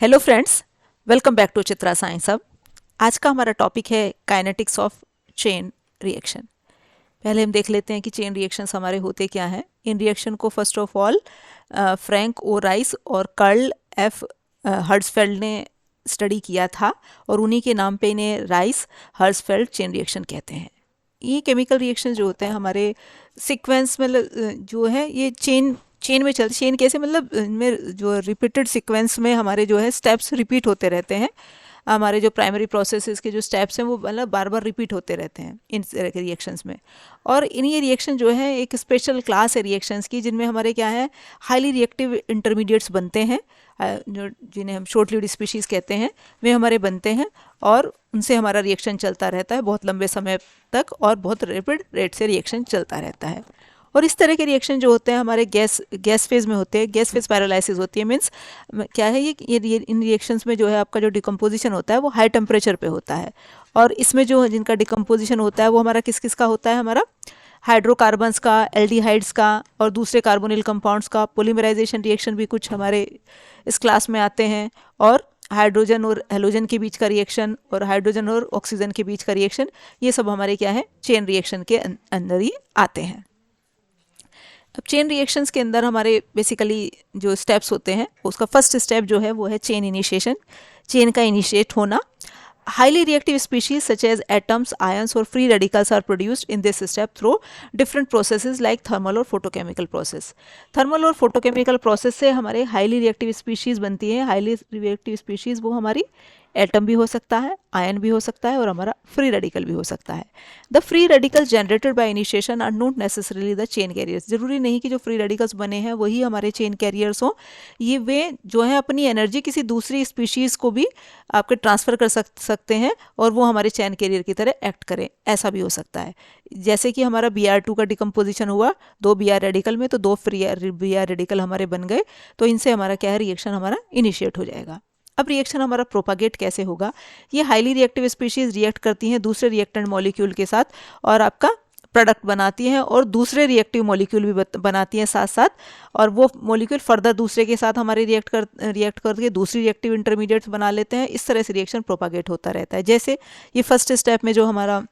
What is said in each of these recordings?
Hello friends, welcome back to Chitra science hub. आज का हमारा टॉपिक है काइनेटिक्स ऑफ चेन रिएक्शन। पहले हम देख लेते हैं कि चेन रिएक्शंस हमारे होते क्या हैं। इन रिएक्शन को first of all Frank O Rice और कार्ल एफ हर्ट्जफेल्ड ने स्टडी किया था और उन्हीं के नाम पे इन्हें राइस हर्ट्जफेल्ड चेन रिएक्शन कहते हैं। ये केमिकल रिएक्शन जो होते हैं हमारे सीक्वेंस में जो है ये चेन में चलते। चेन कैसे मतलब इनमें जो रिपीटेड सीक्वेंस में हमारे जो है स्टेप्स रिपीट होते रहते हैं। हमारे जो प्राइमरी प्रोसेसेस के जो स्टेप्स हैं वो मतलब बार बार रिपीट होते रहते हैं इन रिएक्शंस में। और इन ये रिएक्शन जो है एक स्पेशल क्लास है रिएक्शंस की, जिनमें हमारे क्या है हाईली रिएक्टिव इंटरमीडिएट्स बनते हैं, जो जिन्हें हम शॉर्ट लिव्ड स्पीशीज़ कहते हैं, वे हमारे बनते हैं और उनसे हमारा रिएक्शन चलता रहता है बहुत लंबे समय तक और बहुत रैपिड रेट से रिएक्शन चलता रहता है। और इस तरह के रिएक्शन जो होते हैं हमारे गैस फेज में होते हैं। गैस फेज पैरालाइसिस होती है, मीन्स क्या है ये इन रिएक्शंस में जो है आपका जो डिकम्पोजिशन होता है वो हाई टेम्परेचर पे होता है। और इसमें जो जिनका डिकम्पोजिशन होता है वो हमारा किस किस का होता है, हमारा हाइड्रोकार्बन्स का, एल्डिहाइड्स का और दूसरे कार्बोनिल कंपाउंड्स का। पोलीमराइजेशन रिएक्शन भी कुछ हमारे इस क्लास में आते हैं। और हाइड्रोजन और हेलोजन के बीच का रिएक्शन और हाइड्रोजन और ऑक्सीजन के बीच का रिएक्शन, ये सब हमारे क्या है चेन रिएक्शन के अंदर ही आते हैं। अब चेन रिएक्शंस के अंदर हमारे बेसिकली जो स्टेप्स होते हैं उसका फर्स्ट स्टेप जो है वो है चेन इनिशिएशन, चेन का इनिशिएट होना। Highly reactive species such as atoms, ions और free radicals are produced in this step through different processes like thermal और फोटोकेमिकल प्रोसेस। थर्मल और फोटोकेमिकल प्रोसेस से हमारे हाईली रिएक्टिव स्पीशीज बनती है। Highly reactive species वो हमारी एटम भी हो सकता है, आयन भी हो सकता है और हमारा फ्री रेडिकल भी हो सकता है। The free radicals generated by initiation are not necessarily the chain carriers. जरूरी नहीं कि जो फ्री रेडिकल्स बने हैं वही हमारे चेन कैरियर्स हों। ये वे जो है अपनी एनर्जी किसी दूसरी स्पीशीज़ को भी आपके ट्रांसफ़र कर सकते हैं और वो हमारे चेन कैरियर की तरह एक्ट करें, ऐसा भी हो सकता है। जैसे कि हमारा Br2 का डिकम्पोजिशन हुआ 2 Br रेडिकल में, तो 2 फ्री Br रेडिकल हमारे बन गए, तो इनसे हमारा क्या है रिएक्शन हमारा इनिशिएट हो जाएगा। अब रिएक्शन हमारा प्रोपागेट कैसे होगा। ये हाईली रिएक्टिव स्पीशीज रिएक्ट करती हैं दूसरे रिएक्टेंट मॉलिक्यूल के साथ और आपका प्रोडक्ट बनाती हैं और दूसरे रिएक्टिव मॉलिक्यूल भी बनाती हैं साथ साथ। और वो मॉलिक्यूल फर्दर दूसरे के साथ हमारे रिएक्ट करके दूसरी रिएक्टिव इंटरमीडिएट्स बना लेते हैं। इस तरह से रिएक्शन प्रोपागेट होता रहता है। जैसे ये फर्स्ट स्टेप में जो हमारा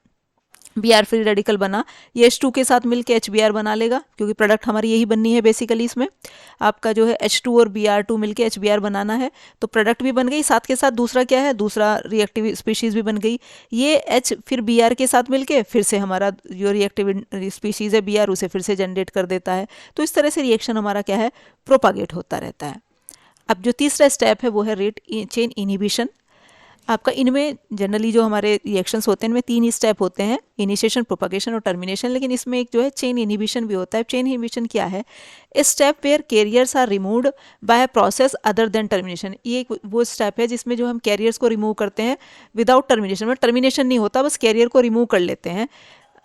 Br फ्री रेडिकल बना, ये H2 के साथ मिलकर HBr बना लेगा, क्योंकि प्रोडक्ट हमारी यही बननी है बेसिकली। इसमें आपका जो है H2 और Br2 मिलकर HBr बनाना है, तो प्रोडक्ट भी बन गई, साथ के साथ दूसरा क्या है, दूसरा रिएक्टिव स्पीशीज़ भी बन गई। ये H फिर Br के साथ मिलके फिर से हमारा जो रिएक्टिव स्पीशीज़ है Br उसे फिर से जनरेट कर देता है। तो इस तरह से रिएक्शन हमारा क्या है प्रोपागेट होता रहता है। अब जो तीसरा स्टेप है वो है रेट चेन इनिबिशन। आपका इनमें जनरली जो हमारे रिएक्शंस होते हैं इनमें 3 ही स्टेप होते हैं, इनिशिएशन, प्रोपगेशन और टर्मिनेशन, लेकिन इसमें एक जो है चेन इनिबिशन भी होता है। चेन इनिबिशन क्या है, step where carriers are removed by process other than termination. ये वो स्टेप है जिसमें जो हम कैरियर्स को रिमूव करते हैं विदाउट टर्मिनेशन, में टर्मिनेशन नहीं होता, बस कैरियर को रिमूव कर लेते हैं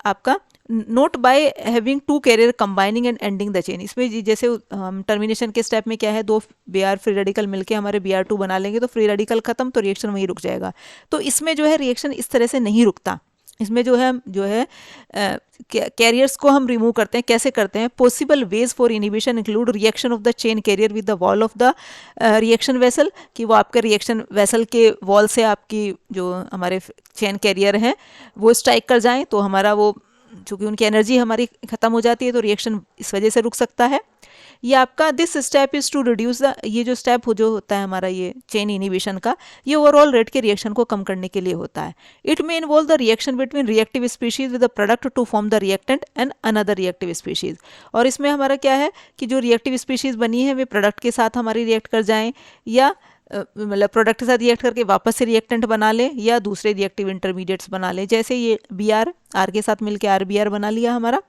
आपका, not by having 2 carrier combining and ending the chain. इसमें जैसे हम टर्मिनेशन के स्टेप में क्या है 2 Br फ्री रेडिकल मिलके हमारे Br2 बना लेंगे, तो फ्री रेडिकल खत्म, तो रिएक्शन वहीं रुक जाएगा। तो इसमें जो है रिएक्शन इस तरह से नहीं रुकता। इसमें जो है कैरियर्स को हम रिमूव करते हैं। कैसे करते हैं, possible ways for inhibition include reaction of the chain carrier with the wall of the reaction vessel, कि वो आपके रिएक्शन वेसल के वॉल से आपकी जो हमारे चेन कैरियर हैं वो स्ट्राइक कर जाएं, तो हमारा वो चूँकि उनकी एनर्जी हमारी ख़त्म हो जाती है तो रिएक्शन इस वजह से रुक सकता है। ये आपका this step is to reduce the, ये जो स्टेप जो होता है हमारा ये चेन इनिबिशन का, ये ओवरऑल रेट के रिएक्शन को कम करने के लिए होता है। It may involve the reaction between reactive species with the product to form the reactant and another reactive species. और इसमें हमारा क्या है कि जो रिएक्टिव स्पीशीज बनी है वे प्रोडक्ट के साथ हमारी रिएक्ट कर जाएँ, या मतलब प्रोडक्ट के साथ रिएक्ट करके वापस से रिएक्टेंट बना ले या दूसरे रिएक्टिव इंटरमीडिएट्स बना ले। जैसे ये Br के साथ मिलके RBr बना लिया हमारा।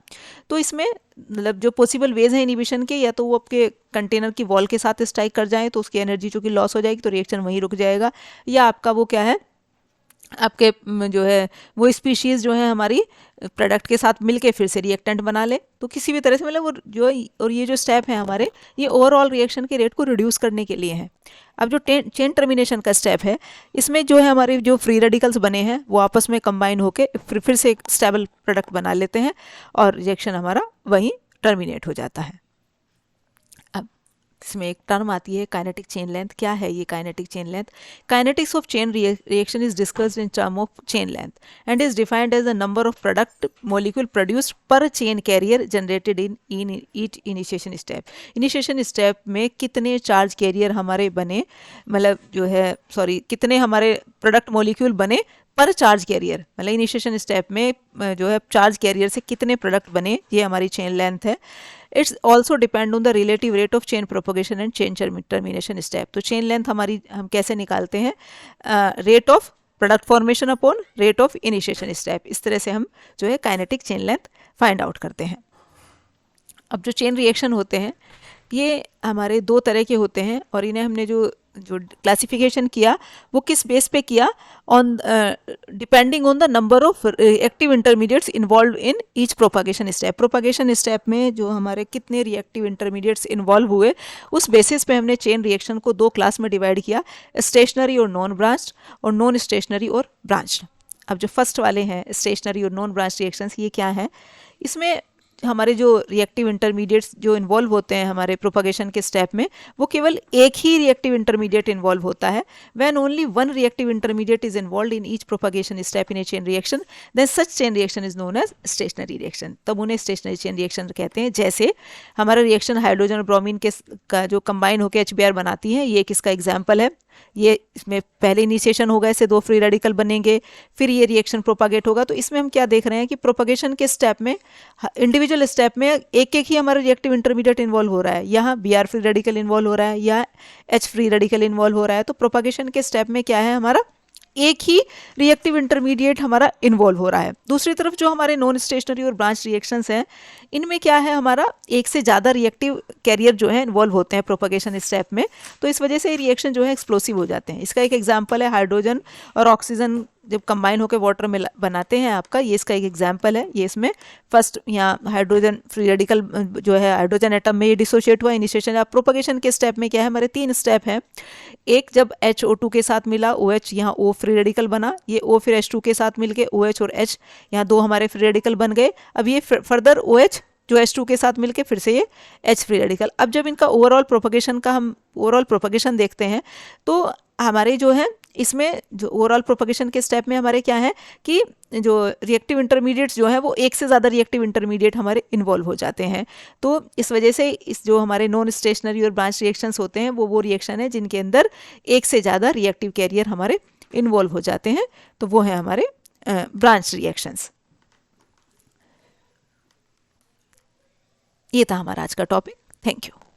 तो इसमें मतलब जो पॉसिबल वेज हैं इनिबिशन के, या तो वो आपके कंटेनर की वॉल के साथ स्ट्राइक कर जाएं तो उसकी एनर्जी चूँकि लॉस हो जाएगी तो रिएक्शन वहीं रुक जाएगा, या आपका वो क्या है आपके जो है वो स्पीशीज़ जो है हमारी प्रोडक्ट के साथ मिलके फिर से रिएक्टेंट बना ले। तो किसी भी तरह से मतलब वो जो, और ये जो स्टेप है हमारे ये ओवरऑल रिएक्शन के रेट को रिड्यूस करने के लिए है। अब जो चेन टर्मिनेशन का स्टेप है, इसमें जो है हमारे जो फ्री रेडिकल्स बने हैं वो आपस में कंबाइन होके फिर से एक स्टेबल प्रोडक्ट बना लेते हैं और रिएक्शन हमारा वहीं टर्मिनेट हो जाता है। अब इसमें एक टर्म आती है काइनेटिक चेन लेंथ। क्या है ये kinetic chain length? Kinetics of chain reaction is discussed in term of chain length and is defined as the number of product molecule produced per chain carrier generated in each initiation step. Initiation step में कितने charge carrier हमारे बने, मतलब जो है sorry कितने हमारे product molecule बने पर चार्ज कैरियर, मतलब इनिशिएशन स्टेप में जो है चार्ज कैरियर से कितने प्रोडक्ट बने, ये हमारी चेन लेंथ है। It's also depend on the relative rate of chain propagation and chain termination step. तो चेन लेंथ हमारी हम कैसे निकालते हैं? Rate of product formation upon rate of initiation step, इस तरह से हम जो है kinetic chain length find out करते हैं। अब जो चेन रिएक्शन होते हैं ये हमारे दो तरह के होते हैं और इन्हें हमने जो क्लासिफिकेशन किया वो किस बेस पे किया? On depending on the number of reactive intermediates involve in each propagation step. Propagation step में जो हमारे कितने रिएक्टिव इंटरमीडिएट्स इन्वॉल्व हुए उस बेसिस पे हमने चेन रिएक्शन को दो क्लास में डिवाइड किया, स्टेशनरी और नॉन ब्रांच्ड और नॉन स्टेशनरी और ब्रांच्ड। अब जो फर्स्ट वाले हैं स्टेशनरी और नॉन ब्रांच रिएक्शंस, ये क्या है? इसमें हमारे जो रिएक्टिव इंटरमीडिएट्स जो इन्वॉल्व होते हैं हमारे प्रोपागेशन के स्टेप में वो केवल एक ही रिएक्टिव इंटरमीडिएट इन्वॉल्व होता है। When only one reactive intermediate is involve in each propagation step in a chain reaction then such chain reaction is known as stationary reaction. तब उन्हें स्टेशनरी चेन रिएक्शन कहते हैं। जैसे हमारा रिएक्शन हाइड्रोजन और bromine के का जो कंबाइन होकर HBr बनाती है, ये किसका एग्जाम्पल है? ये इसमें पहले इनिशिएशन होगा, इससे दो फ्री रेडिकल बनेंगे, फिर ये रिएक्शन प्रोपागेट होगा। तो इसमें हम क्या देख रहे हैं कि प्रोपागेशन के स्टेप में इंडिविजुअल स्टेप में एक एक ही हमारा रिएक्टिव इंटरमीडिएट इन्वॉल्व हो रहा है। यहाँ Br फ्री रेडिकल इन्वॉल्व हो रहा है या H फ्री रेडिकल इन्वॉल्व हो रहा है। तो प्रोपागेशन के स्टेप में क्या है, हमारा एक ही रिएक्टिव इंटरमीडिएट हमारा इन्वॉल्व हो रहा है। दूसरी तरफ जो हमारे नॉन स्टेशनरी और ब्रांच रिएक्शंस हैं इनमें क्या है, हमारा एक से ज़्यादा रिएक्टिव कैरियर जो है इन्वॉल्व होते हैं प्रोपागेशन स्टेप में। तो इस वजह से रिएक्शन जो है एक्सप्लोसिव हो जाते हैं। इसका एक एग्जाम्पल है हाइड्रोजन और ऑक्सीजन जब कंबाइन होकर वाटर में बनाते हैं आपका, ये इसका एक एग्जाम्पल है। ये इसमें फर्स्ट यहाँ हाइड्रोजन फ्री रेडिकल जो है हाइड्रोजन एटम में ये डिसोशिएट हुआ इनिशिएशन। अब प्रोपागेशन के स्टेप में क्या है, हमारे तीन स्टेप हैं। एक जब HO2 के साथ मिला OH, यहाँ O फ्री रेडिकल बना, ये O फिर H2 के साथ मिलके OH और H यहाँ दो हमारे फ्री रेडिकल बन गए। अब ये फर्दर OH जो H2 के साथ मिलके फिर से ये H फ्री रेडिकल। अब जब इनका ओवरऑल प्रोपागेशन का हम ओवरऑल प्रोपागेशन देखते हैं तो हमारे जो है इसमें जो ओवरऑल प्रोपागेशन के स्टेप में हमारे क्या है कि जो रिएक्टिव इंटरमीडिएट्स जो है वो एक से ज़्यादा रिएक्टिव इंटरमीडिएट हमारे इन्वॉल्व हो जाते हैं। तो इस वजह से इस जो हमारे नॉन स्टेशनरी और ब्रांच रिएक्शंस होते हैं वो रिएक्शन है जिनके अंदर एक से ज़्यादा रिएक्टिव कैरियर हमारे इन्वॉल्व हो जाते हैं। तो वो है हमारे ब्रांच रिएक्शंस। ये था हमारा आज का टॉपिक। Thank you.